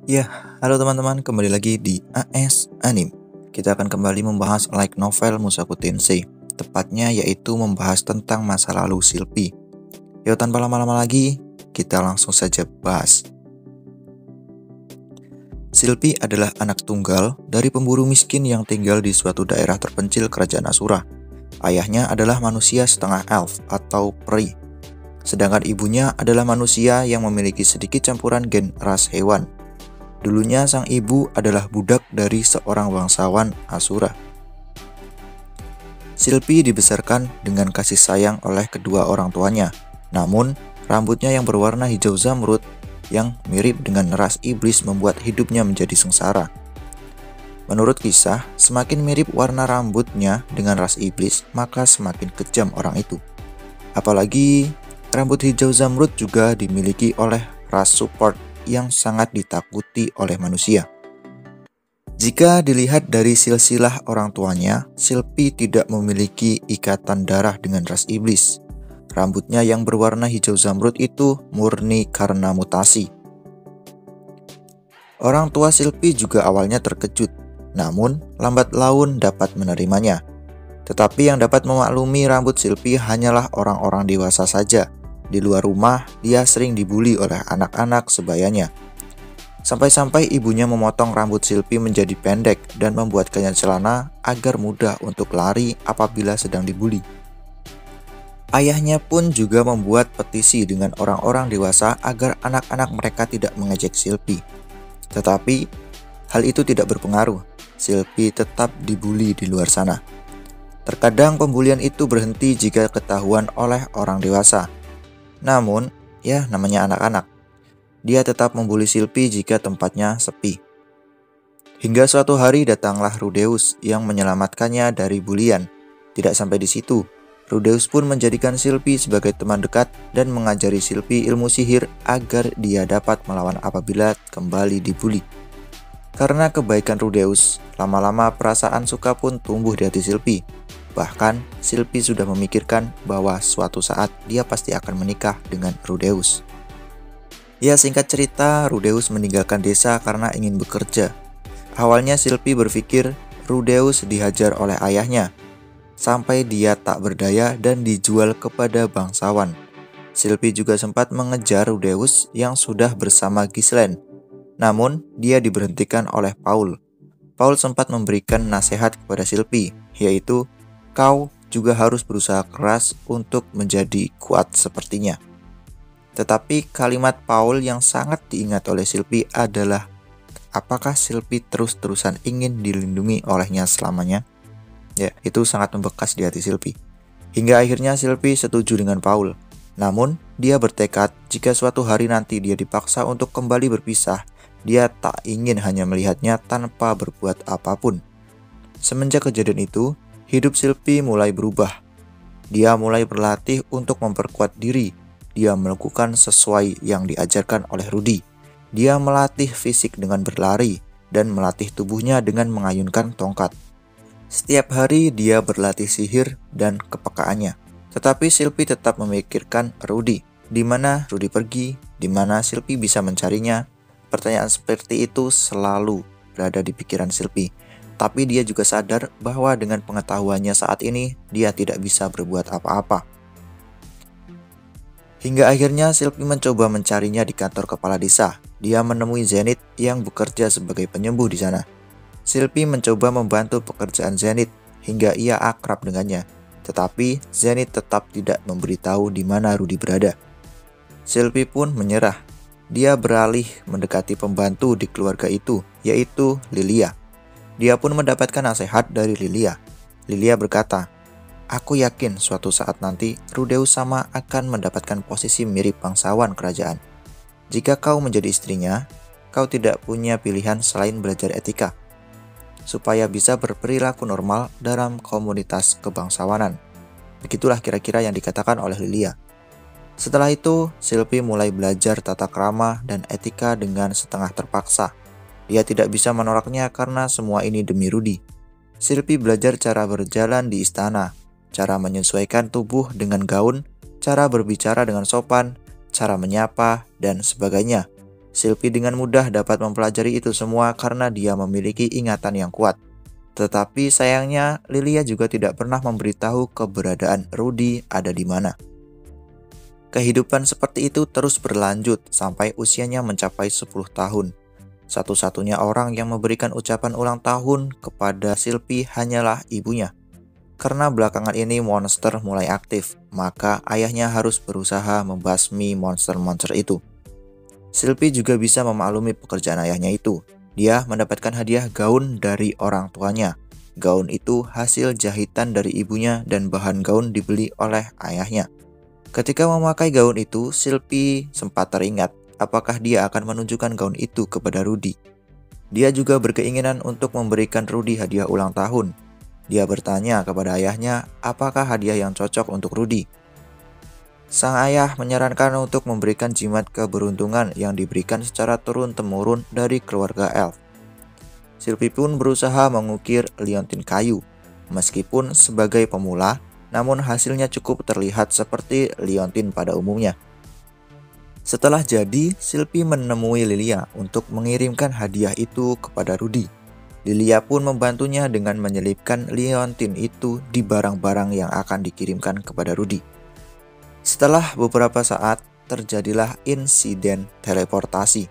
Ya, halo teman-teman, kembali lagi di AS Anim. Kita akan kembali membahas light novel Mushoku Tensei. Tepatnya yaitu membahas tentang masa lalu Shilpi. Yuk tanpa lama-lama lagi, kita langsung saja bahas. Shilpi adalah anak tunggal dari pemburu miskin yang tinggal di suatu daerah terpencil kerajaan Asura. Ayahnya adalah manusia setengah elf atau peri. Sedangkan ibunya adalah manusia yang memiliki sedikit campuran gen ras hewan. Dulunya sang ibu adalah budak dari seorang bangsawan Asura. Shilpi dibesarkan dengan kasih sayang oleh kedua orang tuanya. Namun, rambutnya yang berwarna hijau zamrud yang mirip dengan ras iblis membuat hidupnya menjadi sengsara. Menurut kisah, semakin mirip warna rambutnya dengan ras iblis, maka semakin kejam orang itu. Apalagi, rambut hijau zamrud juga dimiliki oleh ras support yang sangat ditakuti oleh manusia. Jika dilihat dari silsilah orang tuanya, Shilpi tidak memiliki ikatan darah dengan ras iblis. Rambutnya yang berwarna hijau zamrud itu murni karena mutasi. Orang tua Shilpi juga awalnya terkejut, namun lambat laun dapat menerimanya. Tetapi yang dapat memaklumi rambut Shilpi hanyalah orang-orang dewasa saja. Di luar rumah, dia sering dibully oleh anak-anak sebayanya. Sampai-sampai ibunya memotong rambut Shilpi menjadi pendek dan membuatkannya celana agar mudah untuk lari apabila sedang dibully. Ayahnya pun juga membuat petisi dengan orang-orang dewasa agar anak-anak mereka tidak mengejek Shilpi. Tetapi, hal itu tidak berpengaruh. Shilpi tetap dibully di luar sana. Terkadang pembulian itu berhenti jika ketahuan oleh orang dewasa. Namun, ya namanya anak-anak. Dia tetap membuli Shilpi jika tempatnya sepi. Hingga suatu hari datanglah Rudeus yang menyelamatkannya dari bulian. Tidak sampai di situ, Rudeus pun menjadikan Shilpi sebagai teman dekat dan mengajari Shilpi ilmu sihir agar dia dapat melawan apabila kembali dibuli. Karena kebaikan Rudeus, lama-lama perasaan suka pun tumbuh di hati Shilpi. Bahkan, Shilpi sudah memikirkan bahwa suatu saat dia pasti akan menikah dengan Rudeus. Ya, singkat cerita, Rudeus meninggalkan desa karena ingin bekerja. Awalnya Shilpi berpikir Rudeus dihajar oleh ayahnya, sampai dia tak berdaya dan dijual kepada bangsawan. Shilpi juga sempat mengejar Rudeus yang sudah bersama Ghislaine. Namun, dia diberhentikan oleh Paul. Paul sempat memberikan nasihat kepada Shilpi, yaitu, "Kau juga harus berusaha keras untuk menjadi kuat sepertinya." Tetapi kalimat Paul yang sangat diingat oleh Shilpi adalah, apakah Shilpi terus-terusan ingin dilindungi olehnya selamanya? Ya, itu sangat membekas di hati Shilpi. Hingga akhirnya Shilpi setuju dengan Paul. Namun, dia bertekad jika suatu hari nanti dia dipaksa untuk kembali berpisah, dia tak ingin hanya melihatnya tanpa berbuat apapun. Semenjak kejadian itu, hidup Shilpi mulai berubah. Dia mulai berlatih untuk memperkuat diri. Dia melakukan sesuai yang diajarkan oleh Rudy. Dia melatih fisik dengan berlari dan melatih tubuhnya dengan mengayunkan tongkat. Setiap hari dia berlatih sihir dan kepekaannya. Tetapi Shilpi tetap memikirkan Rudy. Di mana Rudy pergi? Di mana Shilpi bisa mencarinya? Pertanyaan seperti itu selalu berada di pikiran Shilpi. Tapi dia juga sadar bahwa dengan pengetahuannya saat ini, dia tidak bisa berbuat apa-apa. Hingga akhirnya Shilpi mencoba mencarinya di kantor kepala desa. Dia menemui Zenith yang bekerja sebagai penyembuh di sana. Shilpi mencoba membantu pekerjaan Zenith hingga ia akrab dengannya. Tetapi Zenith tetap tidak memberitahu di mana Rudy berada. Shilpi pun menyerah. Dia beralih mendekati pembantu di keluarga itu, yaitu Lilia. Dia pun mendapatkan nasihat dari Lilia. Lilia berkata, "Aku yakin suatu saat nanti Rudeus sama akan mendapatkan posisi mirip bangsawan kerajaan. Jika kau menjadi istrinya, kau tidak punya pilihan selain belajar etika, supaya bisa berperilaku normal dalam komunitas kebangsawanan." Begitulah kira-kira yang dikatakan oleh Lilia. Setelah itu, Shilpi mulai belajar tata krama dan etika dengan setengah terpaksa. Dia tidak bisa menolaknya karena semua ini demi Rudy. Shilpi belajar cara berjalan di istana, cara menyesuaikan tubuh dengan gaun, cara berbicara dengan sopan, cara menyapa, dan sebagainya. Sylvie dengan mudah dapat mempelajari itu semua karena dia memiliki ingatan yang kuat. Tetapi sayangnya, Lilia juga tidak pernah memberitahu keberadaan Rudy ada di mana. Kehidupan seperti itu terus berlanjut sampai usianya mencapai 10 tahun. Satu-satunya orang yang memberikan ucapan ulang tahun kepada Sylvie hanyalah ibunya. Karena belakangan ini monster mulai aktif, maka ayahnya harus berusaha membasmi monster-monster itu. Sylvie juga bisa memaklumi pekerjaan ayahnya itu. Dia mendapatkan hadiah gaun dari orang tuanya. Gaun itu hasil jahitan dari ibunya dan bahan gaun dibeli oleh ayahnya. Ketika memakai gaun itu, Sylvie sempat teringat apakah dia akan menunjukkan gaun itu kepada Rudy. Dia juga berkeinginan untuk memberikan Rudy hadiah ulang tahun. Dia bertanya kepada ayahnya apakah hadiah yang cocok untuk Rudy. Sang ayah menyarankan untuk memberikan jimat keberuntungan yang diberikan secara turun-temurun dari keluarga elf. Sylvie pun berusaha mengukir liontin kayu. Meskipun sebagai pemula, namun hasilnya cukup terlihat seperti liontin pada umumnya. Setelah jadi, Sylvie menemui Lilia untuk mengirimkan hadiah itu kepada Rudy. Lilia pun membantunya dengan menyelipkan liontin itu di barang-barang yang akan dikirimkan kepada Rudy. Setelah beberapa saat, terjadilah insiden teleportasi.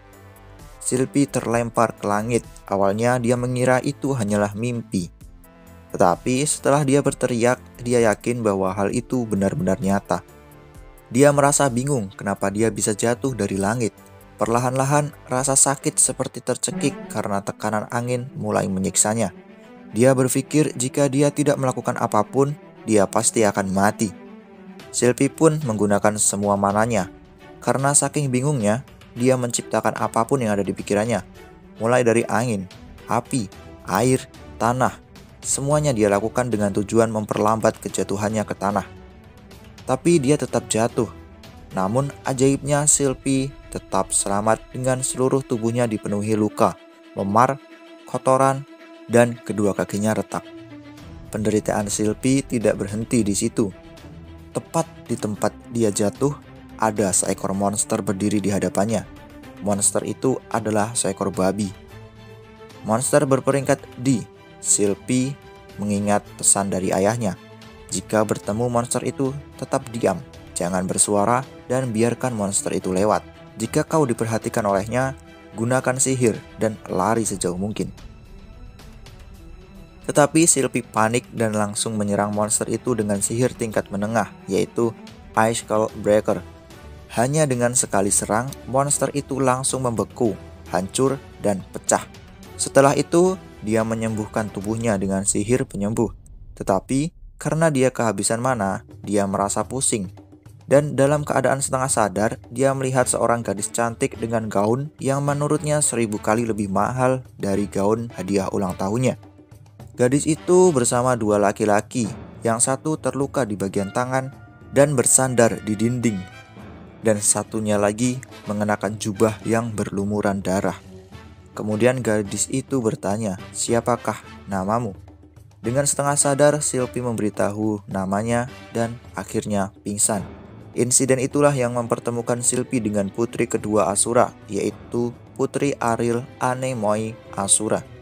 Sylvie terlempar ke langit. Awalnya dia mengira itu hanyalah mimpi. Tetapi setelah dia berteriak, dia yakin bahwa hal itu benar-benar nyata. Dia merasa bingung kenapa dia bisa jatuh dari langit. Perlahan-lahan, rasa sakit seperti tercekik karena tekanan angin mulai menyiksanya. Dia berpikir jika dia tidak melakukan apapun, dia pasti akan mati. Sylvie pun menggunakan semua mananya. Karena saking bingungnya, dia menciptakan apapun yang ada di pikirannya. Mulai dari angin, api, air, tanah. Semuanya dia lakukan dengan tujuan memperlambat kejatuhannya ke tanah. Tapi dia tetap jatuh. Namun ajaibnya Sylvie tetap selamat dengan seluruh tubuhnya dipenuhi luka, memar, kotoran, dan kedua kakinya retak. Penderitaan Sylvie tidak berhenti di situ. Tepat di tempat dia jatuh, ada seekor monster berdiri di hadapannya. Monster itu adalah seekor babi. Monster berperingkat D. Sylvie mengingat pesan dari ayahnya. Jika bertemu monster itu, tetap diam, jangan bersuara, dan biarkan monster itu lewat. Jika kau diperhatikan olehnya, gunakan sihir dan lari sejauh mungkin. Tetapi Sylvie panik dan langsung menyerang monster itu dengan sihir tingkat menengah, yaitu Ice Skull Breaker. Hanya dengan sekali serang, monster itu langsung membeku, hancur, dan pecah. Setelah itu, dia menyembuhkan tubuhnya dengan sihir penyembuh. Tetapi, karena dia kehabisan mana, dia merasa pusing. Dan dalam keadaan setengah sadar, dia melihat seorang gadis cantik dengan gaun yang menurutnya 1000 kali lebih mahal dari gaun hadiah ulang tahunnya. Gadis itu bersama dua laki-laki, yang satu terluka di bagian tangan dan bersandar di dinding, dan satunya lagi mengenakan jubah yang berlumuran darah. Kemudian gadis itu bertanya, "Siapakah namamu?" Dengan setengah sadar, Sylvie memberitahu namanya dan akhirnya pingsan. Insiden itulah yang mempertemukan Sylvie dengan putri kedua Asura, yaitu Putri Ariel Anemoi Asura.